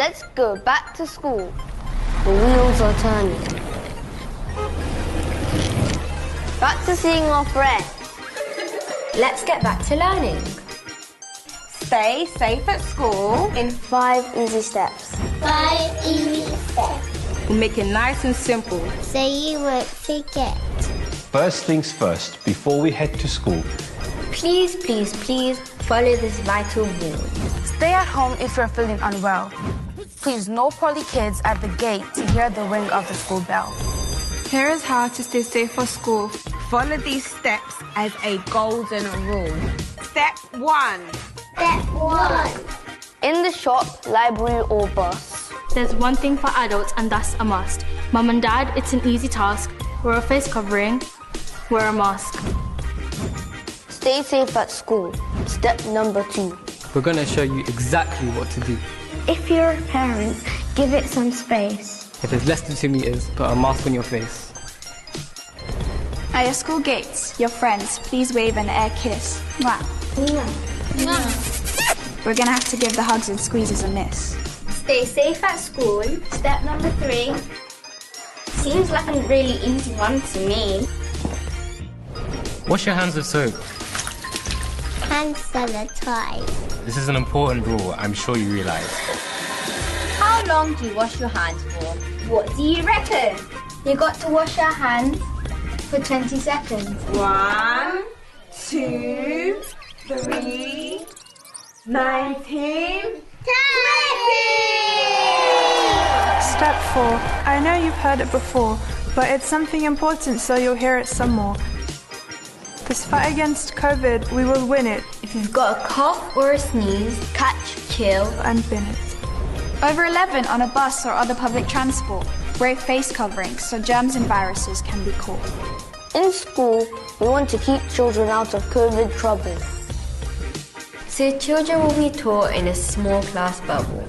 Let's go back to school. The wheels are turning. Back to seeing our friends. Let's get back to learning. Stay safe at school. In 5 easy steps. 5 easy steps. We'll make it nice and simple. So you won't forget. First things first, before we head to school, Please, please, please follow this vital rule. Stay at home if you're feeling unwell. Please, no poorly kids at the gate to hear the ring of the school bell. Here is how to stay safe for school. Follow these steps as a golden rule. Step 1. Step 1. In the shop, library or bus. There's one thing for adults and that's a must. Mum and Dad, it's an easy task. Wear a face covering, wear a mask. Stay safe at school. Step number 2. We're going to show you exactly what to do. If you're a parent, give it some space. If it's less than 2 meters, put a mask on your face. At your school gates, your friends, please wave an air kiss. Mwah. We're gonna have to give the hugs and squeezes a miss. Stay safe at school. Step number 3. Seems like a really easy one to me. Wash your hands with soap. Hand sanitize. This is an important rule, I'm sure you realise. How long do you wash your hands for? What do you reckon? You got to wash your hands for 20 seconds. 1, 2, 3, 19. Step 4. I know you've heard it before, but it's something important, so you'll hear it some more. This fight against COVID, we will win it. If you've got a cough or a sneeze, catch, kill, And bin it. Over 11 on a bus or other public transport. Wear face coverings so germs and viruses can be caught. In school, we want to keep children out of COVID trouble. So children will be taught in a small class bubble.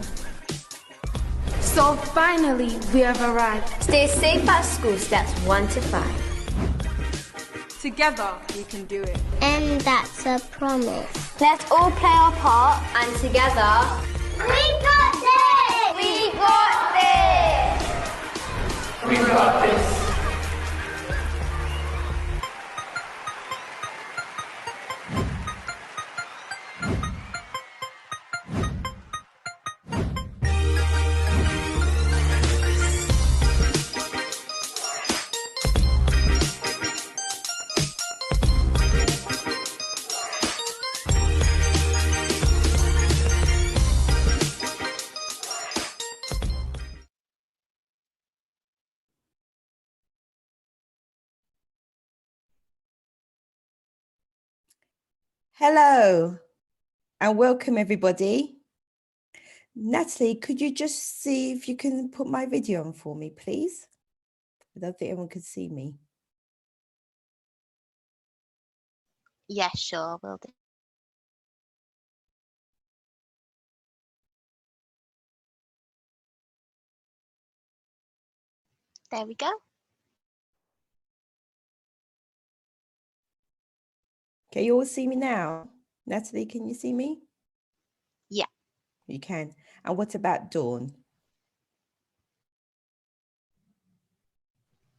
So finally, we have arrived. Stay safe at school, steps 1 to 5. Together, we can do it. And that's a promise. Let's all play our part. And together, We got this! we got this! We got this. Hello and welcome everybody. Natalie, could you just see if you can put my video on for me, please? I don't think everyone can see me. Yeah, sure, will do. There we go. Can you all see me now? Natalie, can you see me? Yeah. You can. And what about Dawn?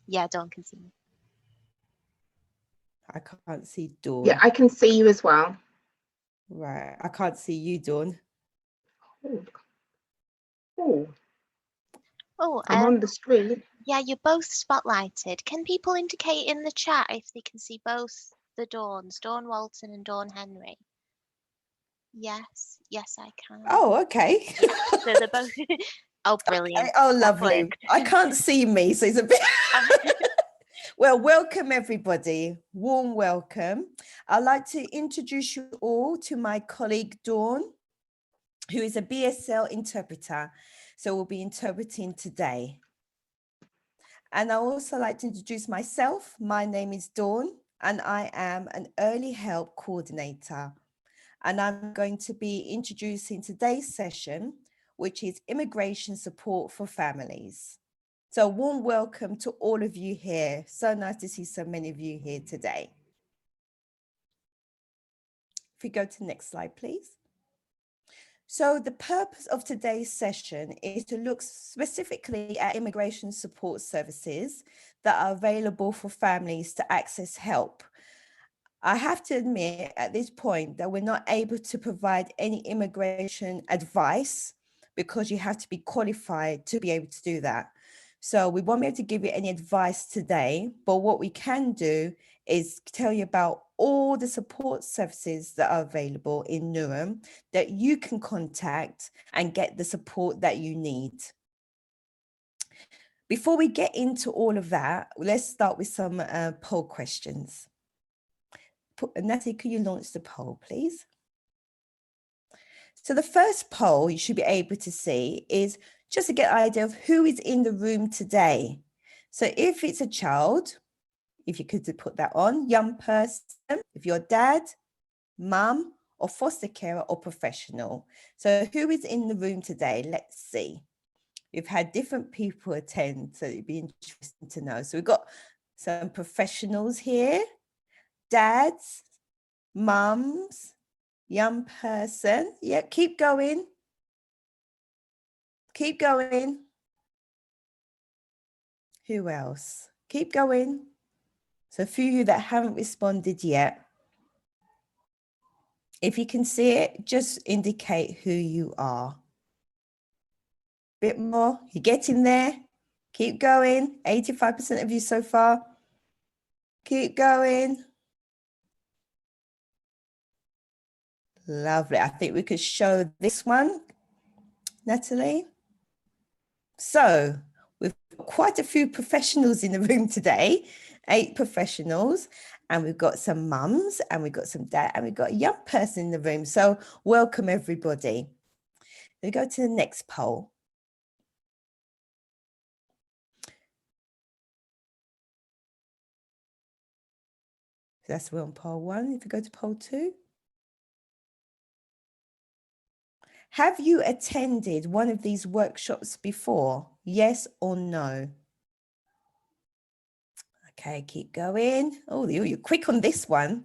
Yeah, Dawn can see me. I can't see Dawn. Yeah, I can see you as well. Right. I can't see you, Dawn. Oh, Oh, I'm on the street. yeah, you're both spotlighted. Can people indicate in the chat if they can see both the Dawns, Dawn Walton and Dawn Henry? Yes, yes, I can. Oh, okay. So they're both. Oh, brilliant. Okay. Oh, That lovely. worked. I can't see me, so it's a bit. Well, welcome everybody. Warm welcome. I'd like to introduce you all to my colleague Dawn, who is a BSL interpreter. So we'll be interpreting today. And I also like to introduce myself. My name is Dawn and I am an early help coordinator. And I'm going to be introducing today's session, which is immigration support for families. So a warm welcome to all of you here. So nice to see so many of you here today. If we go to the next slide, please. So the purpose of today's session is to look specifically at immigration support services that are available for families to access help. I have to admit at this point that we're not able to provide any immigration advice because you have to be qualified to be able to do that. So we won't be able to give you any advice today, but what we can do is tell you about all the support services that are available in Newham that you can contact and get the support that you need. Before we get into all of that, let's start with some poll questions. Natalie, could you launch the poll, please? So the first poll you should be able to see is just to get an idea of who is in the room today. So if it's a child, if you could put that on, young person, if you're dad, mum, or foster carer or professional. So who is in the room today? Let's see. We've had different people attend, so it'd be interesting to know. So we've got some professionals here, dads, mums, young person. Yeah, keep going. Keep going. Who else? Keep going. So a few of you that haven't responded yet. If you can see it, just indicate who you are. Bit more, you're getting there. Keep going. 85% of you so far. Keep going. Lovely. I think we could show this one, Natalie. So we've got quite a few professionals in the room today, 8 professionals, and we've got some mums and we've got some dad and we've got a young person in the room. So welcome everybody. We go to the next poll. So that's we're on poll 1. If we go to poll 2. Have you attended one of these workshops before? Yes or no? Okay, keep going. Oh, you're quick on this one.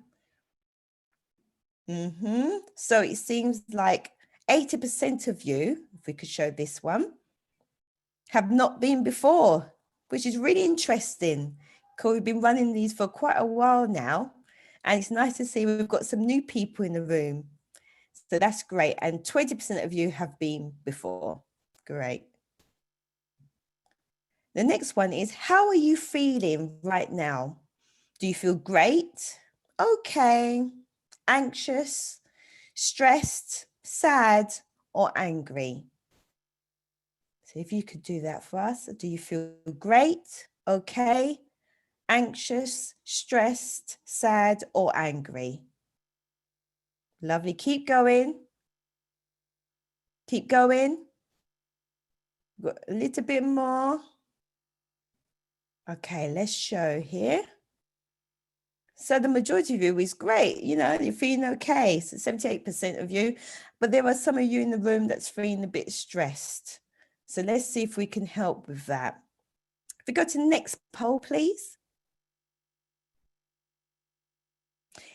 So it seems like 80% of you, if we could show this one, have not been before, which is really interesting because we've been running these for quite a while now. And it's nice to see we've got some new people in the room. So that's great. And 20% of you have been before. Great. The next one is, how are you feeling right now? Do you feel great? Okay. Anxious, stressed, sad, or angry? So if you could do that for us, do you feel great? Okay. Anxious, stressed, sad, or angry? Lovely. Keep going. Keep going. Got a little bit more. Okay, let's show here. So the majority of you is great. You know, you're feeling okay. So 78% of you, but there are some of you in the room that's feeling a bit stressed. So let's see if we can help with that. If we go to the next poll, please.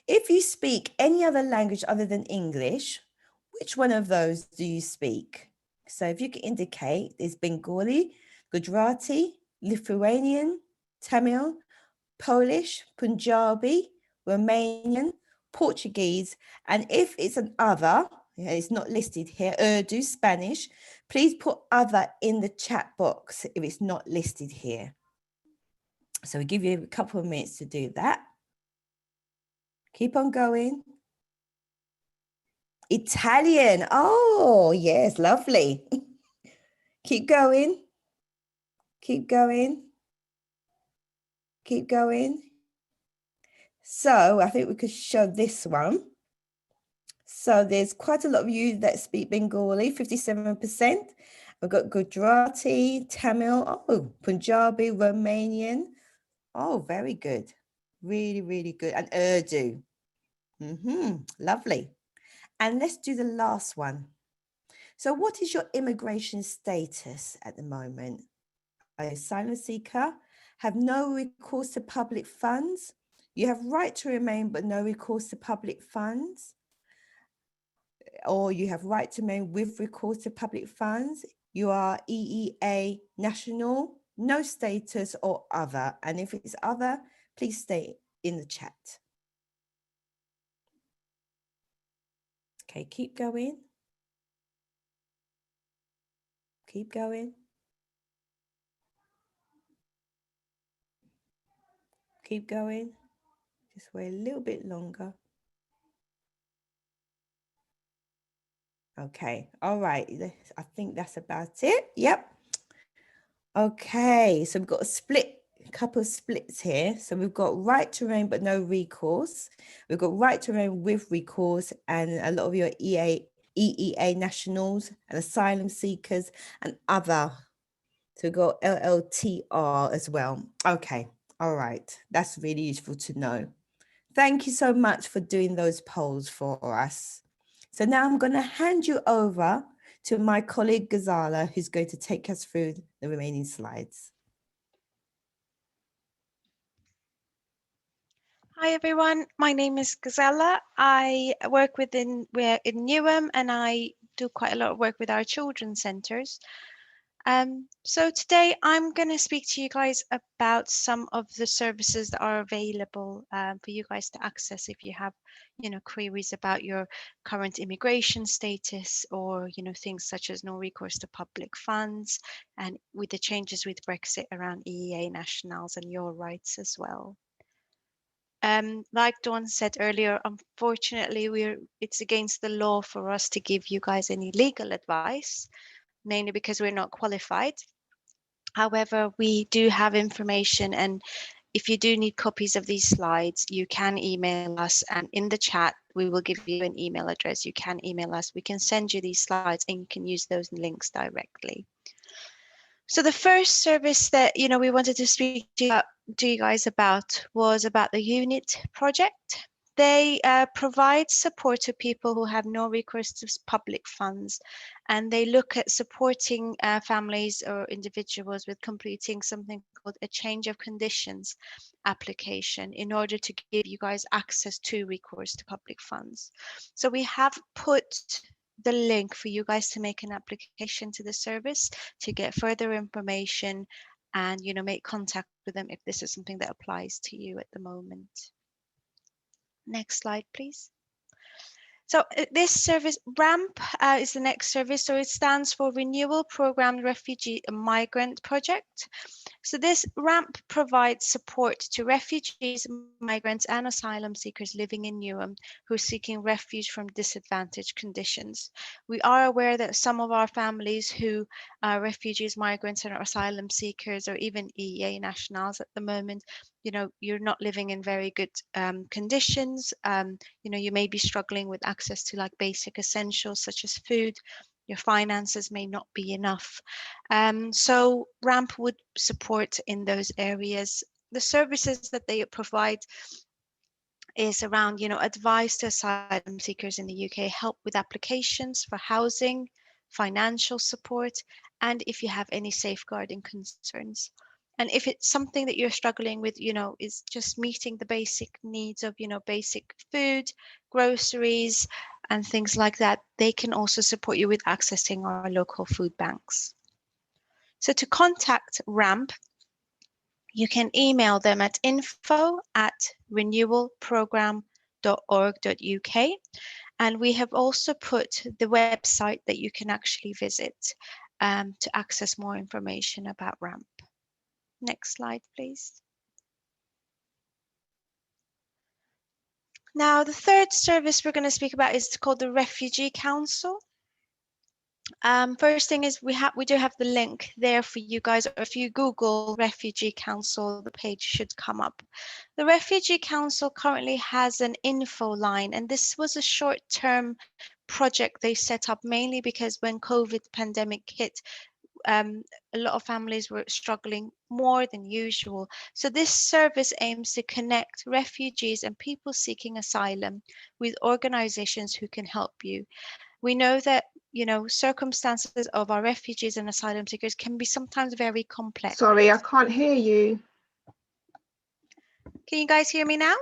If you speak any other language other than English, which one of those do you speak? So if you can indicate, there's Bengali, Gujarati, Lithuanian, Tamil, Polish, Punjabi, Romanian, Portuguese, and if it's an other, it's not listed here, Urdu, Spanish, please put other in the chat box if it's not listed here. So we give you a couple of minutes to do that. Keep on going. Italian. Oh, yes, lovely. Keep going. Keep going. Keep going. So I think we could show this one. So there's quite a lot of you that speak Bengali, 57%. We've got Gujarati, Tamil, oh, Punjabi, Romanian. Oh, very good. Really, really good. And Urdu. Lovely. And let's do the last one. So what is your immigration status at the moment? Are you asylum seeker? Have no recourse to public funds? You have right to remain, but no recourse to public funds? or you have right to remain with recourse to public funds, you are EEA national, no status or other. And if it's other, please stay in the chat. Okay, keep going. Keep going. Keep going. Just wait a little bit longer. Okay, all right. I think that's about it. Yep. Okay, so we've got a couple of splits here. So we've got right to remain but no recourse. We've got right to remain with recourse, and a lot of your EEA nationals and asylum seekers and other. So we've got LLTR as well. Okay, all right. That's really useful to know. Thank you so much for doing those polls for us. So now I'm going to hand you over to my colleague Ghazala, who's going to take us through the remaining slides. Hi everyone, my name is Ghazala. I work we're in Newham, and I do quite a lot of work with our children's centres. So today I'm going to speak to you guys about some of the services that are available for you guys to access if you have, queries about your current immigration status, or, things such as no recourse to public funds, and with the changes with Brexit around EEA nationals and your rights as well. Like Dawn said earlier, unfortunately, it's against the law for us to give you guys any legal advice, mainly because we're not qualified. However, we do have information, and if you do need copies of these slides, you can email us, and in the chat, we will give you an email address. You can email us. We can send you these slides, and you can use those links directly. So the first service that we wanted to speak to you guys about was about the UNIT project. They provide support to people who have no recourse to public funds, and they look at supporting families or individuals with completing something called a change of conditions application in order to give you guys access to recourse to public funds. So we have put the link for you guys to make an application to the service to get further information and make contact with them if this is something that applies to you at the moment. Next slide, please. So this service, RAMP, is the next service. So it stands for Renewal Programmed Refugee and Migrant Project. So this RAMP provides support to refugees, migrants, and asylum seekers living in Newham who are seeking refuge from disadvantaged conditions. We are aware that some of our families who are refugees, migrants, and asylum seekers, or even EEA nationals at the moment, you're not living in very good conditions. You may be struggling with access to like basic essentials such as food. Your finances may not be enough. So RAMP would support in those areas. The services that they provide is around, advice to asylum seekers in the UK, help with applications for housing, financial support, and if you have any safeguarding concerns. And if it's something that you're struggling with, is just meeting the basic needs of, basic food, groceries, and things like that, they can also support you with accessing our local food banks. So to contact RAMP, you can email them at info@renewalprogram.org.uk. And we have also put the website that you can actually visit to access more information about RAMP. Next slide, please. Now, the third service we're going to speak about is called the Refugee Council. First thing is we do have the link there for you guys. If you Google Refugee Council, the page should come up. The Refugee Council currently has an info line, and this was a short-term project they set up mainly because when COVID pandemic hit, a lot of families were struggling more than usual. So this service aims to connect refugees and people seeking asylum with organizations who can help you. We know that, circumstances of our refugees and asylum seekers can be sometimes very complex. Sorry, I can't hear you. Can you guys hear me now?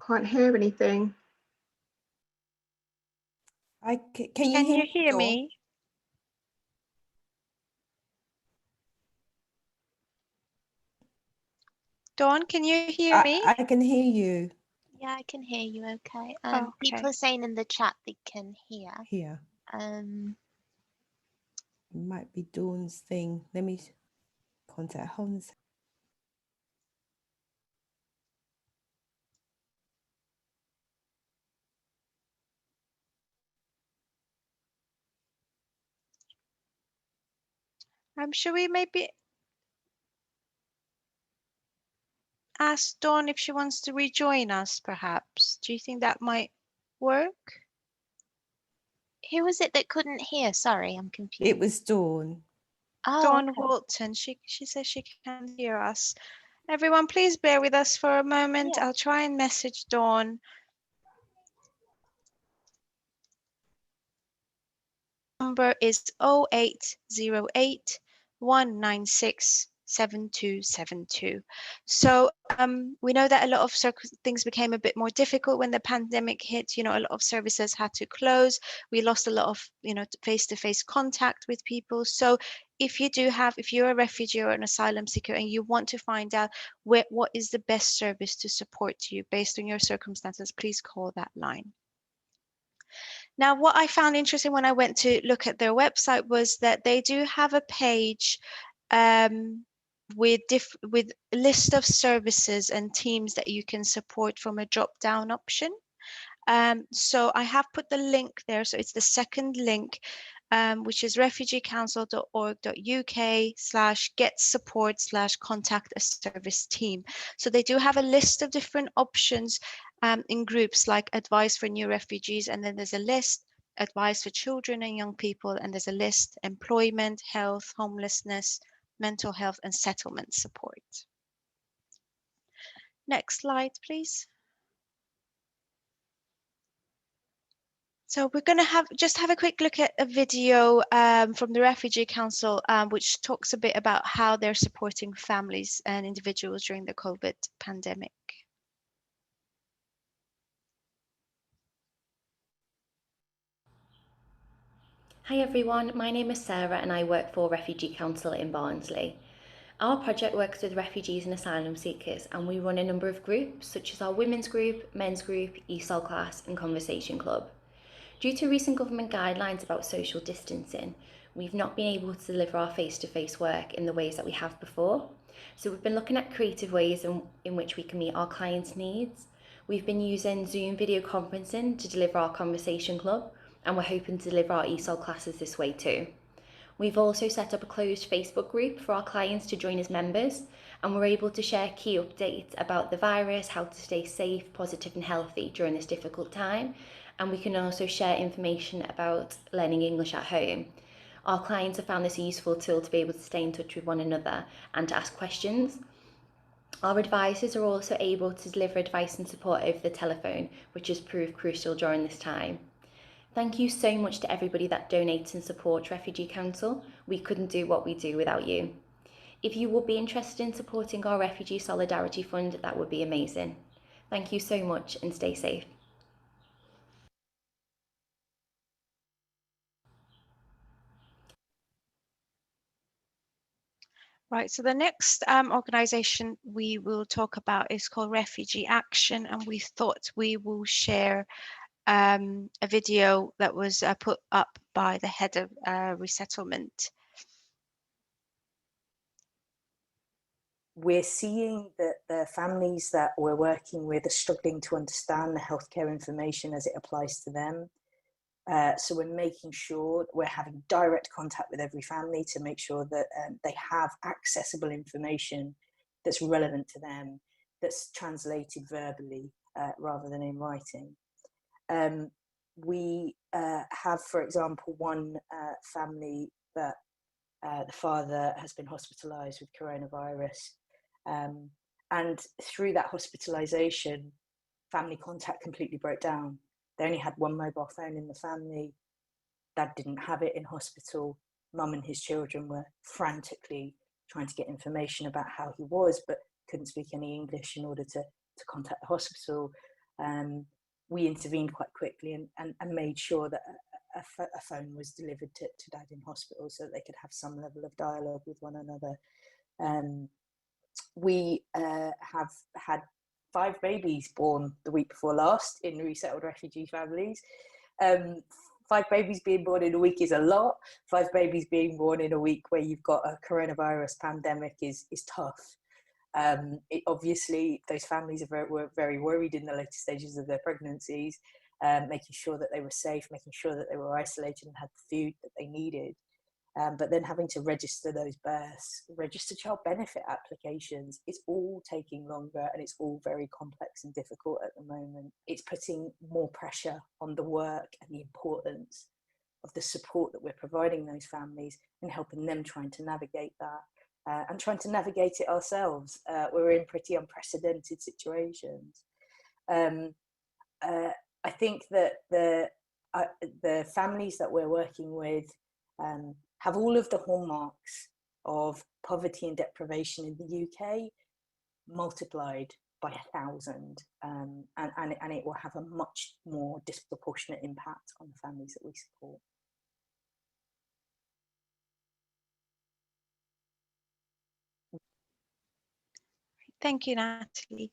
Can't hear anything. Can you hear me, Dawn? me? Dawn, can you hear me? I can hear you. Yeah, I can hear you okay. Okay. People are saying in the chat they can hear. Here. It might be Dawn's thing. Let me contact Hans. Should we maybe ask Dawn if she wants to rejoin us, perhaps? Do you think that might work? Who was it that couldn't hear? Sorry, I'm confused. It was Dawn. Oh, Dawn okay. Walton. She says she can hear us. Everyone, please bear with us for a moment. Yeah. I'll try and message Dawn. Number is 0808 196 7272. So we know that a lot of things became a bit more difficult when the pandemic hit. You know, a lot of services had to close. We lost a lot of, face-to-face contact with people. So if you're a refugee or an asylum seeker and you want to find out what is the best service to support you based on your circumstances, please call that line. Now, what I found interesting when I went to look at their website was that they do have a page with a list of services and teams that you can support from a drop-down option. So I have put the link there. So it's the second link, which is refugeecouncil.org.uk/get-support/contact a service team. So they do have a list of different options in groups like advice for new refugees, and then there's a list advice for children and young people, and there's a list employment, health, homelessness, mental health, and settlement support. Next slide, please. So we're going to have a quick look at a video from the Refugee Council, which talks a bit about how they're supporting families and individuals during the COVID pandemic. Hi everyone, my name is Sarah and I work for Refugee Council in Barnsley. Our project works with refugees and asylum seekers, and we run a number of groups such as our women's group, men's group, ESOL class and conversation club. Due to recent government guidelines about social distancing, we've not been able to deliver our face-to-face work in the ways that we have before. So we've been looking at creative ways in which we can meet our clients' needs. We've been using Zoom video conferencing to deliver our conversation club, and we're hoping to deliver our ESOL classes this way too. We've also set up a closed Facebook group for our clients to join as members, and we're able to share key updates about the virus, how to stay safe, positive and healthy during this difficult time, and we can also share information about learning English at home. Our clients have found this a useful tool to be able to stay in touch with one another and to ask questions. Our advisors are also able to deliver advice and support over the telephone, which has proved crucial during this time. Thank you so much to everybody that donates and supports Refugee Council. We couldn't do what we do without you. If you would be interested in supporting our Refugee Solidarity Fund, that would be amazing. Thank you so much and stay safe. Right, so the next organisation we will talk about is called Refugee Action, and we thought we will share a video that was put up by the head of resettlement. We're seeing that the families that we're working with are struggling to understand the healthcare information as it applies to them. So we're making sure we're having direct contact with every family to make sure that they have accessible information that's relevant to them, that's translated verbally rather than in writing. We have, for example, one family that the father has been hospitalised with coronavirus. And through that hospitalisation, family contact completely broke down. They only had one mobile phone in the family. Dad didn't have it in hospital. Mum and his children were frantically trying to get information about how he was, but couldn't speak any English in order to contact the hospital. We intervened quite quickly and made sure that a phone was delivered to dad in hospital so that they could have some level of dialogue with one another. We have had 5 babies born the week before last in resettled refugee families. 5 babies being born in a week is a lot. 5 babies being born in a week where you've got a coronavirus pandemic is tough. Obviously, those families were very worried in the later stages of their pregnancies, making sure that they were safe, making sure that they were isolated and had the food that they needed. But then having to register those births, register child benefit applications, it's all taking longer and it's all very complex and difficult at the moment. It's putting more pressure on the work and the importance of the support that we're providing those families and helping them trying to navigate that and trying to navigate it ourselves. We're in pretty unprecedented situations. I think that the families that we're working with have all of the hallmarks of poverty and deprivation in the UK multiplied by 1,000, and it will have a much more disproportionate impact on the families that we support. Thank you, Natalie.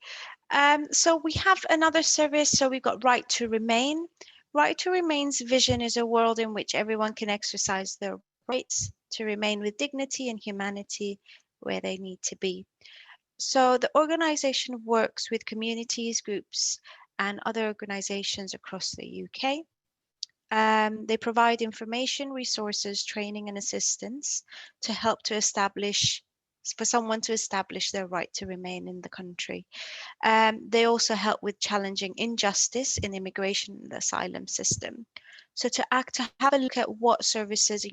So we have another service. So we've got Right to Remain. Right to Remain's vision is a world in which everyone can exercise their rights to remain with dignity and humanity where they need to be. So the organization works with communities, groups, and other organizations across the UK. They provide information, resources, training, and assistance to help to establish, for someone to establish their right to remain in the country. They also help with challenging injustice in immigration and the asylum system. So to have a look at what services,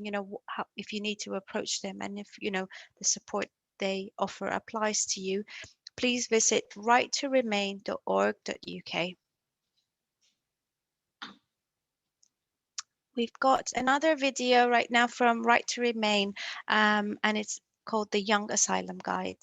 how, if you need to approach them, and if the support they offer applies to you, please visit righttoremain.org.uk. We've got another video right now from Right to Remain, and it's called The Young Asylum Guide.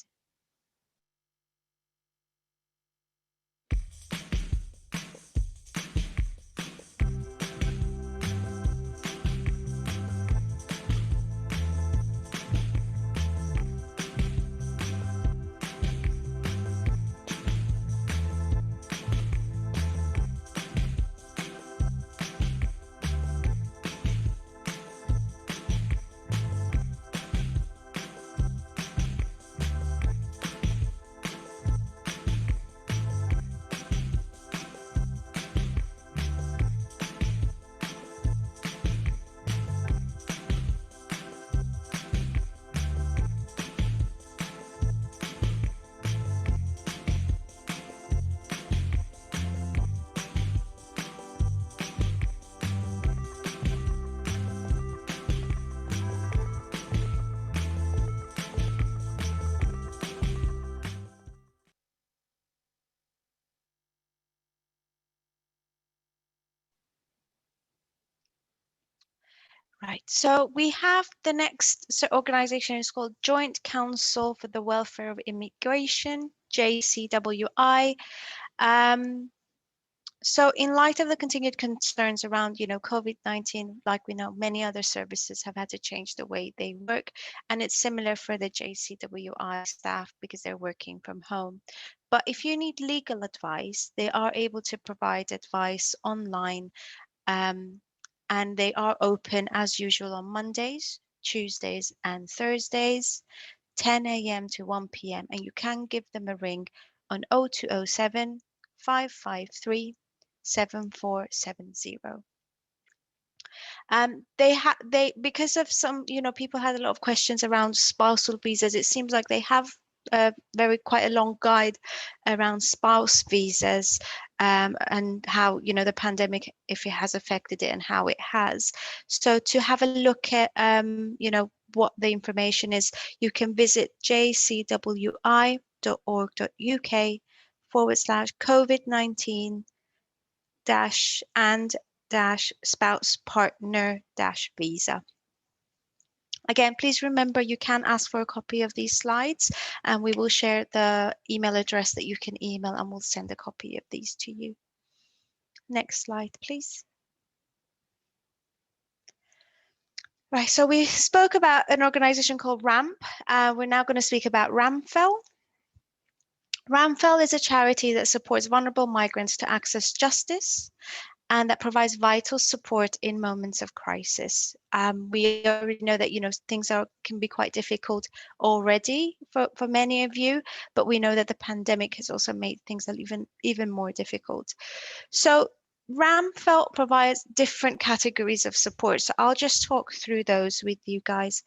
Right, so we have the next organization is called Joint Council for the Welfare of Immigration, JCWI. So in light of the continued concerns around, COVID-19, like we know, many other services have had to change the way they work, and it's similar for the JCWI staff because they're working from home. But if you need legal advice, they are able to provide advice online, and they are open as usual on Mondays, Tuesdays, and Thursdays, 10 a.m. to 1 p.m. And you can give them a ring on 0207 553 7470. They because of some people had a lot of questions around spousal visas. It seems like they have quite a long guide around spouse visas, and how the pandemic, if it has affected it and how it has. So to have a look at what the information is, you can visit jcwi.org.uk/COVID-19 and spouse partner visa. Again, please remember you can ask for a copy of these slides, and we will share the email address that you can email, and we'll send a copy of these to you. Next slide, please. Right, so we spoke about an organisation called RAMP. We're now going to speak about RAMFEL. RAMFEL is a charity that supports vulnerable migrants to access justice and that provides vital support in moments of crisis. We already know that things can be quite difficult already for many of you, but we know that the pandemic has also made things even more difficult. So RAMFEL provides different categories of support. So I'll just talk through those with you guys.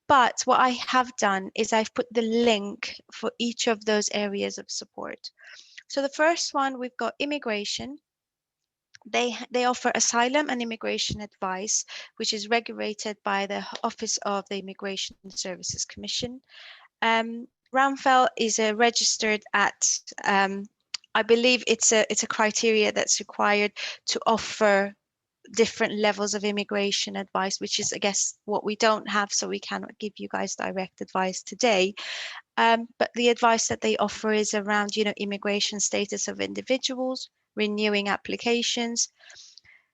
But what I have done is I've put the link for each of those areas of support. So the first one, we've got immigration. They offer asylum and immigration advice, which is regulated by the Office of the Immigration Services Commission. RAMFEL is registered at, I believe it's a criteria that's required to offer different levels of immigration advice, which is, I guess, what we don't have, so we cannot give you guys direct advice today. But the advice that they offer is around, immigration status of individuals, renewing applications,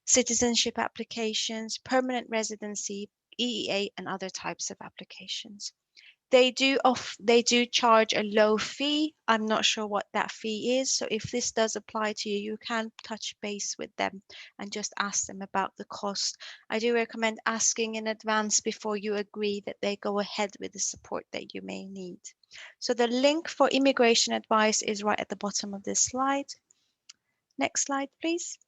citizenship applications, permanent residency, EEA, and other types of applications. They do charge a low fee. I'm not sure what that fee is. So if this does apply to you, you can touch base with them and just ask them about the cost. I do recommend asking in advance before you agree that they go ahead with the support that you may need. So the link for immigration advice is right at the bottom of this slide. Next slide, please.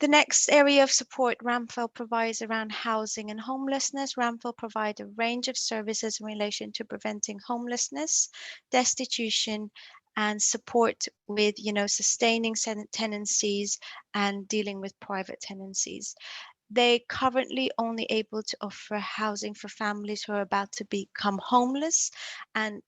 The next area of support RAMFEL provides around housing and homelessness. RAMFEL provide a range of services in relation to preventing homelessness, destitution, and support with, sustaining tenancies and dealing with private tenancies. They currently only able to offer housing for families who are about to become homeless and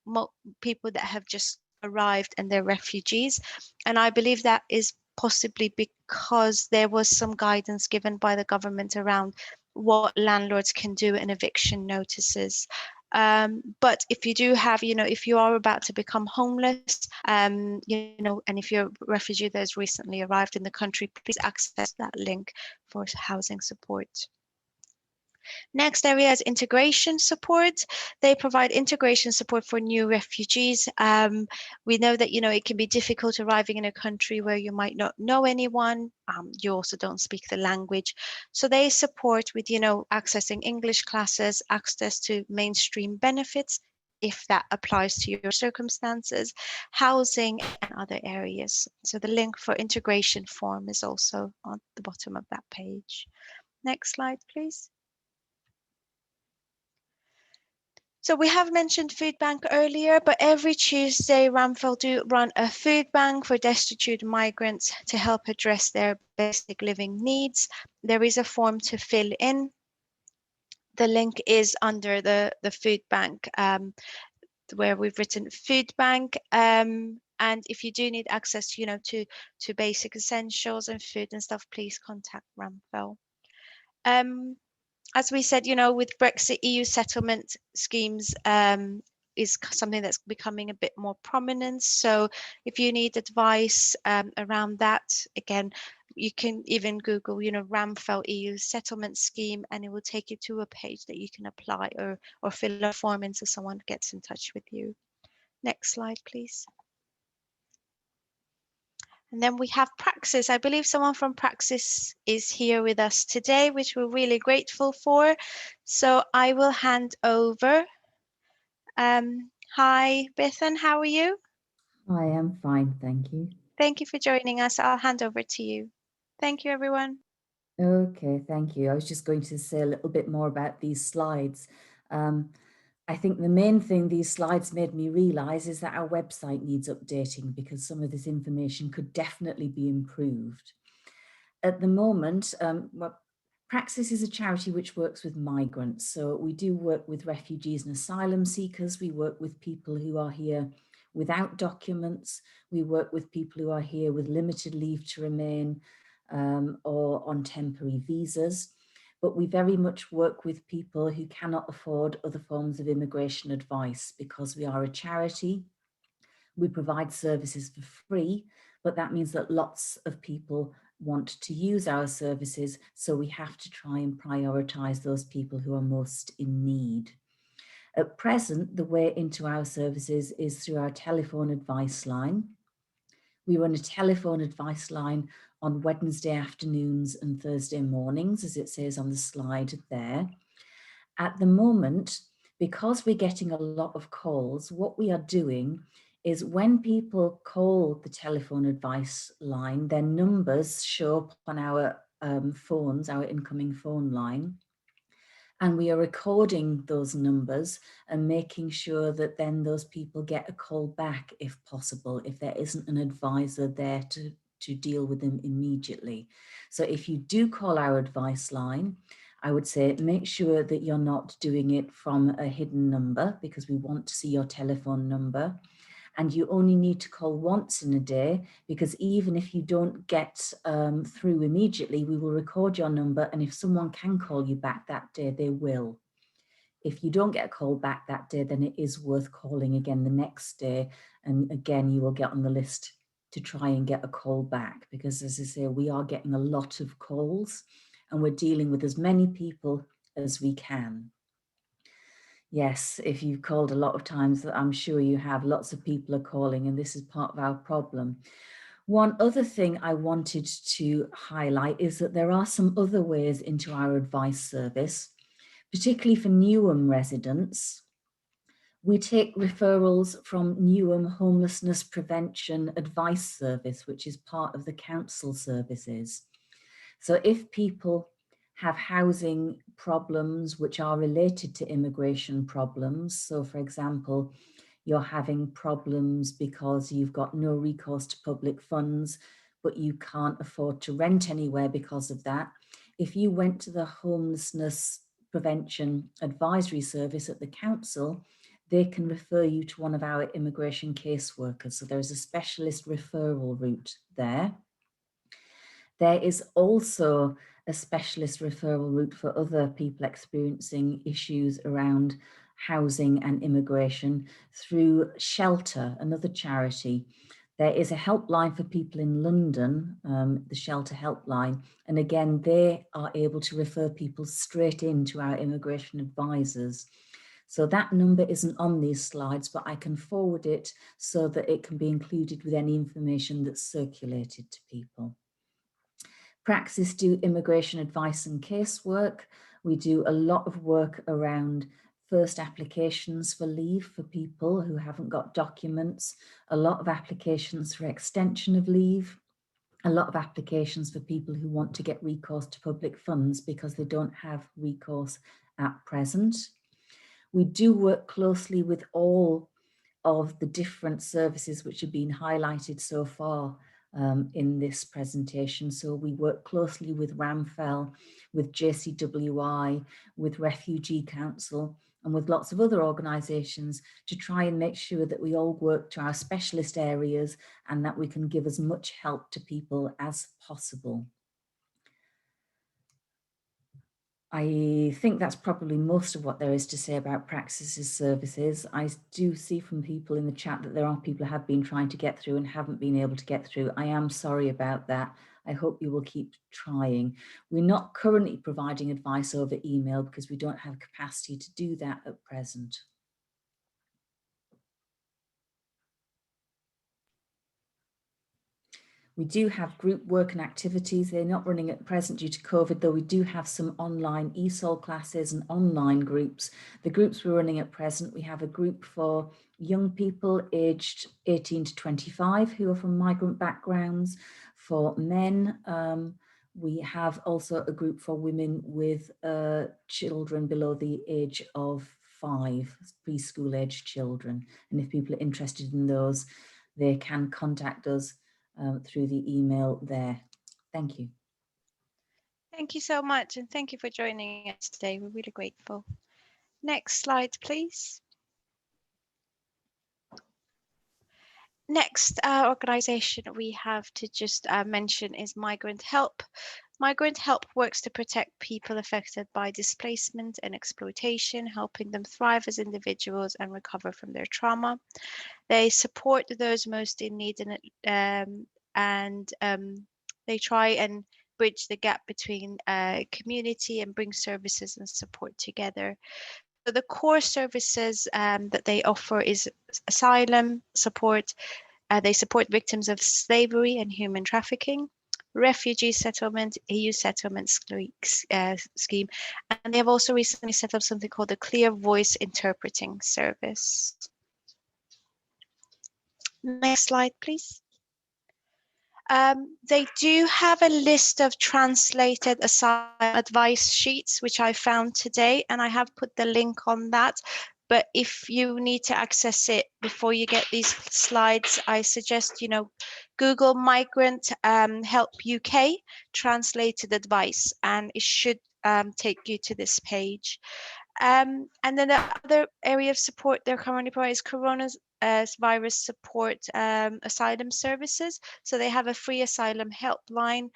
people that have just arrived and they're refugees. And I believe that is possibly because there was some guidance given by the government around what landlords can do in eviction notices. But if you do have, if you are about to become homeless, and if you're a refugee that has recently arrived in the country, please access that link for housing support. Next area is integration support. They provide integration support for new refugees. We know that, it can be difficult arriving in a country where you might not know anyone. You also don't speak the language. So they support with, accessing English classes, access to mainstream benefits, if that applies to your circumstances, housing and other areas. So the link for integration form is also on the bottom of that page. Next slide, please. So we have mentioned food bank earlier, but every Tuesday, RAMFEL do run a food bank for destitute migrants to help address their basic living needs. There is a form to fill in. The link is under the food bank where we've written food bank. And if you do need access, to basic essentials and food and stuff, please contact RAMFEL. As we said, with Brexit, EU settlement schemes is something that's becoming a bit more prominent. So if you need advice around that, again, you can even Google, RAMFEL EU settlement scheme, and it will take you to a page that you can apply or fill a form in so someone gets in touch with you. Next slide, please. And then we have Praxis. I believe someone from Praxis is here with us today, which we're really grateful for. So I will hand over. Hi, Bethan, how are you? I am fine, thank you. Thank you for joining us. I'll hand over to you. Thank you, everyone. Okay, thank you. I was just going to say a little bit more about these slides. I think the main thing these slides made me realise is that our website needs updating because some of this information could definitely be improved. At the moment, Praxis is a charity which works with migrants. So we do work with refugees and asylum seekers. We work with people who are here without documents. We work with people who are here with limited leave to remain or on temporary visas. But we very much work with people who cannot afford other forms of immigration advice because we are a charity. We provide services for free, but that means that lots of people want to use our services, so we have to try and prioritise those people who are most in need. At present, the way into our services is through our telephone advice line. We run a telephone advice line on Wednesday afternoons and Thursday mornings, as it says on the slide there. At the moment, because we're getting a lot of calls, what we are doing is when people call the telephone advice line, their numbers show up on our phones, our incoming phone line. And we are recording those numbers and making sure that then those people get a call back if possible, if there isn't an advisor there to deal with them immediately. So if you do call our advice line, I would say make sure that you're not doing it from a hidden number, because we want to see your telephone number. And you only need to call once in a day, because even if you don't get through immediately, we will record your number, and if someone can call you back that day, they will. If you don't get a call back that day, then it is worth calling again the next day, and again you will get on the list to try and get a call back, because as I say, we are getting a lot of calls and we're dealing with as many people as we can. Yes, if you've called a lot of times, I'm sure you have, lots of people are calling, and this is part of our problem. One other thing I wanted to highlight is that there are some other ways into our advice service, particularly for Newham residents. We take referrals from Newham Homelessness Prevention Advice Service, which is part of the council services. So if people have housing problems which are related to immigration problems, so for example, you're having problems because you've got no recourse to public funds, but you can't afford to rent anywhere because of that. If you went to the Homelessness Prevention Advisory Service at the council, they can refer you to one of our immigration caseworkers. So there's a specialist referral route there. There is also a specialist referral route for other people experiencing issues around housing and immigration through Shelter, another charity. There is a helpline for people in London, the Shelter helpline, and again, they are able to refer people straight into our immigration advisors. So that number isn't on these slides, but I can forward it so that it can be included with any information that's circulated to people. Praxis do immigration advice and casework. We do a lot of work around first applications for leave for people who haven't got documents, a lot of applications for extension of leave, a lot of applications for people who want to get recourse to public funds because they don't have recourse at present. We do work closely with all of the different services which have been highlighted so far in this presentation. So we work closely with RAMFEL, with JCWI, with Refugee Council, and with lots of other organisations to try and make sure that we all work to our specialist areas and that we can give as much help to people as possible. I think that's probably most of what there is to say about Praxis's services. I do see from people in the chat that there are people who have been trying to get through and haven't been able to get through. I am sorry about that. I hope you will keep trying. We're not currently providing advice over email because we don't have capacity to do that at present. We do have group work and activities. They're not running at present due to COVID, though we do have some online ESOL classes and online groups. The groups we're running at present, we have a group for young people aged 18 to 25 who are from migrant backgrounds. For men, we have also a group for women with children below the age of 5, preschool age children. And if people are interested in those, they can contact us through the email there. Thank you. Thank you so much, and thank you for joining us today. We're really grateful. Next slide, please. Next organisation we have to just mention is Migrant Help. Migrant Help works to protect people affected by displacement and exploitation, helping them thrive as individuals and recover from their trauma. They support those most in need and they try and bridge the gap between community and bring services and support together. So the core services that they offer is asylum support. They support victims of slavery and human trafficking, refugee settlement, EU settlement scheme, and they have also recently set up something called the Clear Voice Interpreting Service. Next slide, please. They do have a list of translated asylum advice sheets, which I found today, and I have put the link on that. But if you need to access it before you get these slides, I suggest, Google Migrant Help UK translated advice, and it should take you to this page. And then the other area of support they're currently providing is coronavirus support asylum services. So they have a free asylum helpline,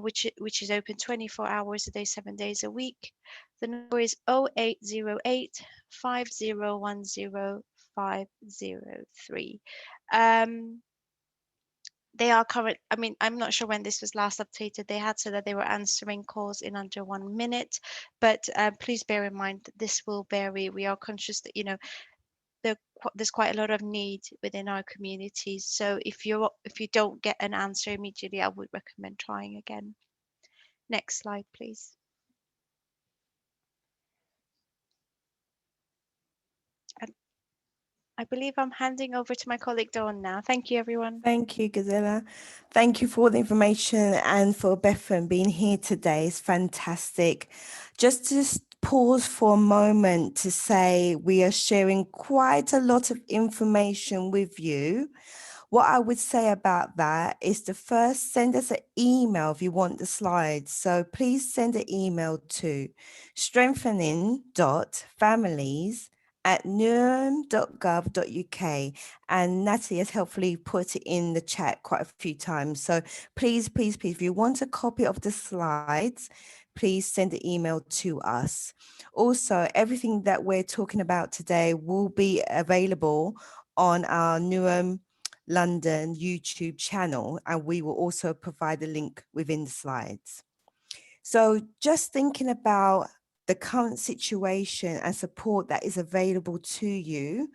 which is open 24 hours a day, 7 days a week. The number is 0808 5010 503. They are current. I mean, I'm not sure when this was last updated. They had said that they were answering calls in under 1 minute, but please bear in mind that this will vary. We are conscious that there's quite a lot of need within our communities. So if you don't get an answer immediately, I would recommend trying again. Next slide, please. I believe I'm handing over to my colleague Dawn now. Thank you, everyone. Thank you, Gazella. Thank you for all the information and for Bethan being here today. It's fantastic. Just to pause for a moment to say we are sharing quite a lot of information with you. What I would say about that is to first send us an email if you want the slides. So please send an email to strengthening.families@newham.gov.uk, and Natalie has helpfully put it in the chat quite a few times. So please, if you want a copy of the slides, please send an email to us. Also, everything that we're talking about today will be available on our Newham London YouTube channel, and we will also provide a link within the slides. So just thinking about the current situation and support that is available to you,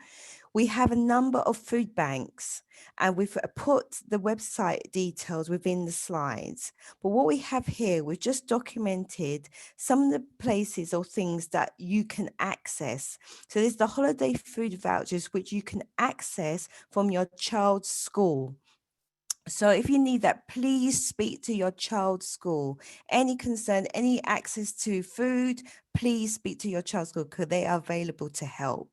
we have a number of food banks, and we've put the website details within the slides. But what we have here, we've just documented some of the places or things that you can access. So there's the holiday food vouchers, which you can access from your child's school. So if you need that, please speak to your child's school. Any concern, any access to food, please speak to your child's school because they are available to help.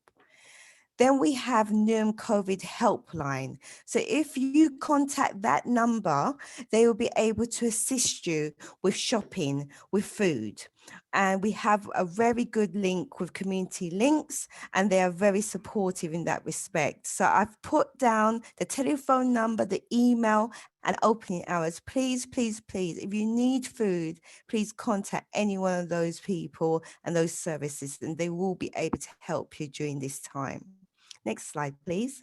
Then we have Newham COVID helpline. So if you contact that number, they will be able to assist you with shopping, with food. And we have a very good link with community links, and they are very supportive in that respect. So I've put down the telephone number, the email, and opening hours. Please, if you need food, please contact any one of those people and those services, and they will be able to help you during this time. Next slide, please.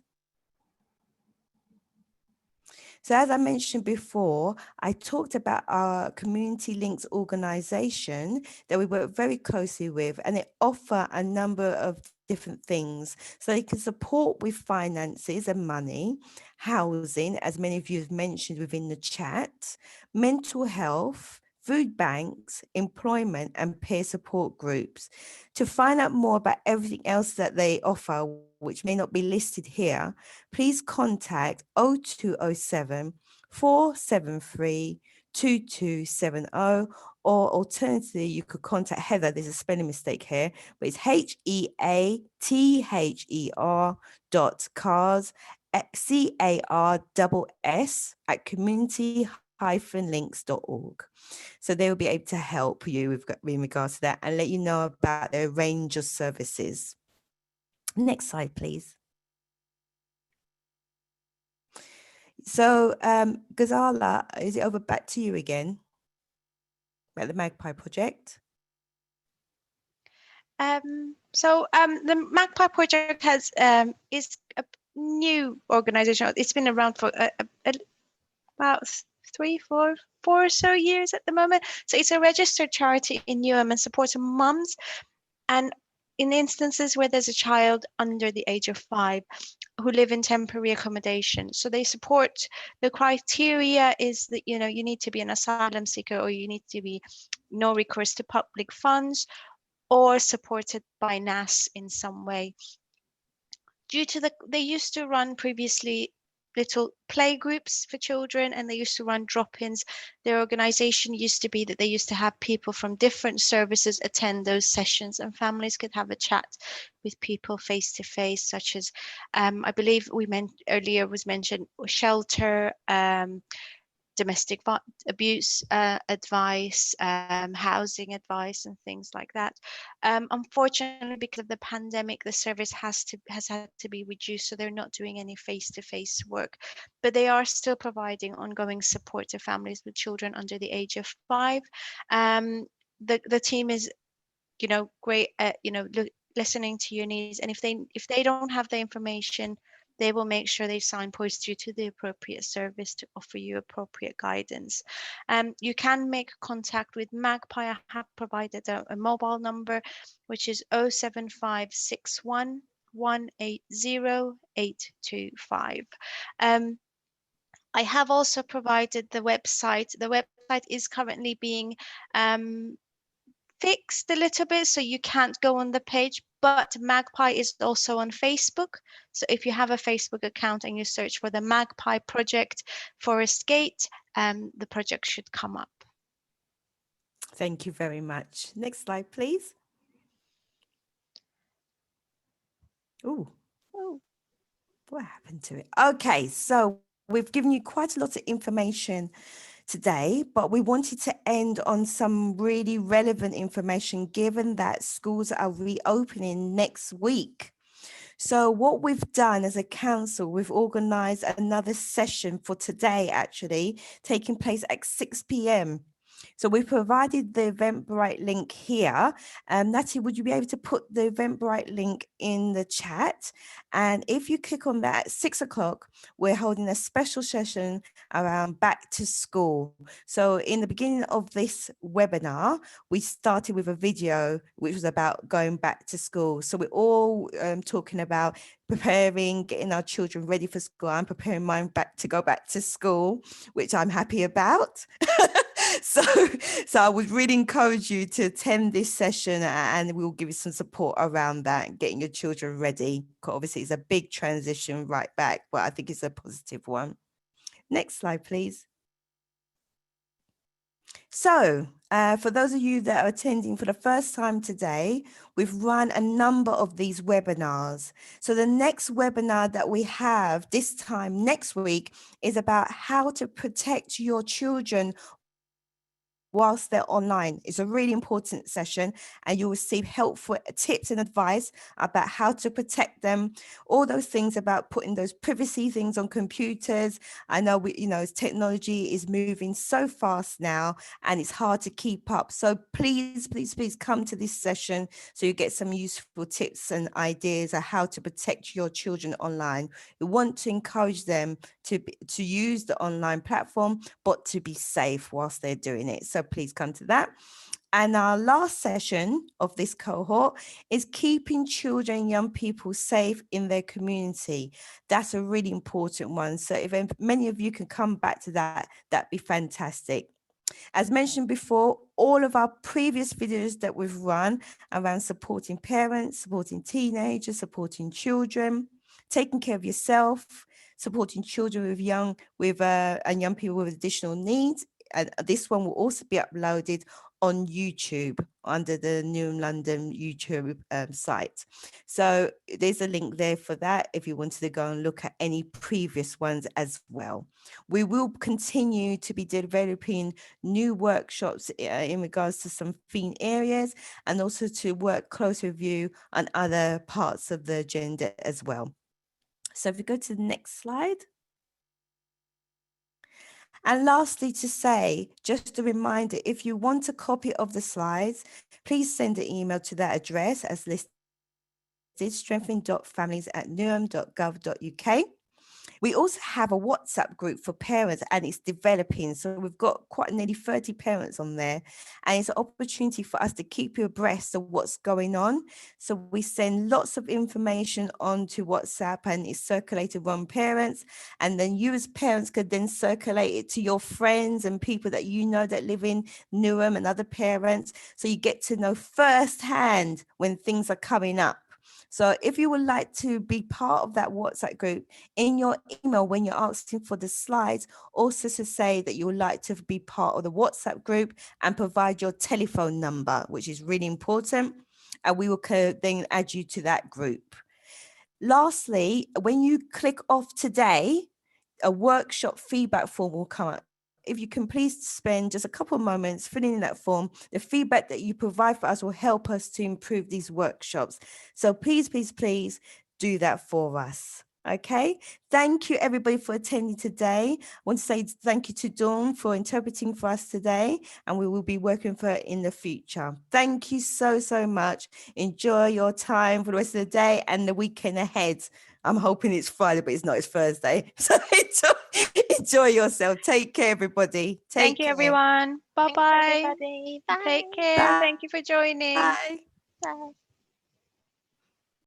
So as I mentioned before, I talked about our Community Links organization that we work very closely with, and they offer a number of different things. So they can support with finances and money, housing, as many of you have mentioned within the chat, mental health, food banks, employment, and peer support groups. To find out more about everything else that they offer, which may not be listed here, please contact 0207 473 2270, or alternatively, you could contact Heather. There's a spelling mistake here, but it's HEATHER.cars, CARSS @community-links.org. So they will be able to help you in regards to that and let you know about their range of services. Next slide, please. So Ghazala, is it over back to you again about the Magpie project? The Magpie project is a new organization. It's been around for about four or so years at the moment. So it's a registered charity in Newham and supports mums. And in instances where there's a child under the age of 5 who live in temporary accommodation, so they support, the criteria is that, you know, you need to be an asylum seeker, or you need to be no recourse to public funds, or supported by NAS in some way. Due to they used to run previously little play groups for children, and they used to run drop-ins. Their organization used to be that they used to have people from different services attend those sessions, and families could have a chat with people face to face, such as I believe we earlier was mentioned shelter, domestic abuse advice, housing advice, and things like that. Unfortunately, because of the pandemic, the service has had to be reduced, so they're not doing any face-to-face work, but they are still providing ongoing support to families with children under the age of 5. The team is, you know, great at, you know, listening to your needs, and if they don't have the information, they will make sure they signpost you to the appropriate service to offer you appropriate guidance. You can make contact with Magpie. I have provided a mobile number, which is 07561 180 825. I have also provided the website. The website is currently being fixed a little bit, so you can't go on the page, but Magpie is also on Facebook. So if you have a Facebook account and you search for the Magpie Project Forest Gate, the project should come up. Thank you very much. Next slide, please. Oh, what happened to it? Okay, so we've given you quite a lot of information today, but we wanted to end on some really relevant information, given that schools are reopening next week. So what we've done as a council, we've organised another session for today, actually, taking place at 6 p.m. So we've provided the Eventbrite link here. Natty, would you be able to put the Eventbrite link in the chat? And if you click on that at 6 o'clock, we're holding a special session around back to school. So in the beginning of this webinar, we started with a video which was about going back to school. So we're all talking about preparing, getting our children ready for school. I'm preparing mine to go back to school, which I'm happy about. So I would really encourage you to attend this session, and we'll give you some support around that, getting your children ready. Obviously, it's a big transition right back, but I think it's a positive one. Next slide, please. So for those of you that are attending for the first time today, we've run a number of these webinars. So the next webinar that we have this time next week is about how to protect your children whilst they're online. It's a really important session, and you'll receive helpful tips and advice about how to protect them, all those things about putting those privacy things on computers. I know technology is moving so fast now, and it's hard to keep up. So please come to this session so you get some useful tips and ideas on how to protect your children online. We want to encourage them to use the online platform, but to be safe whilst they're doing it. So please come to that. And our last session of this cohort is keeping children and young people safe in their community. That's a really important one. So if many of you can come back to that, that'd be fantastic. As mentioned before, all of our previous videos that we've run around supporting parents, supporting teenagers, supporting children, taking care of yourself, supporting children and young people with additional needs. And this one will also be uploaded on YouTube under the Newham London YouTube site. So there's a link there for that if you wanted to go and look at any previous ones as well. We will continue to be developing new workshops in regards to some theme areas, and also to work closely with you on other parts of the agenda as well. So if we go to the next slide. And lastly, to say, just a reminder, if you want a copy of the slides, please send an email to that address as listed, strengthening.families@newham.gov.uk. We also have a WhatsApp group for parents, and it's developing. So we've got quite nearly 30 parents on there, and it's an opportunity for us to keep you abreast of what's going on. So we send lots of information onto WhatsApp, and it's circulated among parents, and then you as parents could then circulate it to your friends and people that you know that live in Newham and other parents. So you get to know firsthand when things are coming up. So if you would like to be part of that WhatsApp group, in your email when you're asking for the slides, also to say that you would like to be part of the WhatsApp group and provide your telephone number, which is really important. And we will then add you to that group. Lastly, when you click off today, a workshop feedback form will come up. If you can please spend just a couple of moments filling in that form, the feedback that you provide for us will help us to improve these workshops. So please, please, please do that for us. Okay, thank you everybody for attending today. I want to say thank you to Dawn for interpreting for us today, and we will be working for her in the future. Thank you so, so much. Enjoy your time for the rest of the day and the weekend ahead. I'm hoping it's Friday, but it's not, it's Thursday. So enjoy yourself. Take care, everybody. Thank you, everyone. Bye-bye. Everybody. Bye. Take care. Bye. Thank you for joining. Bye. Bye.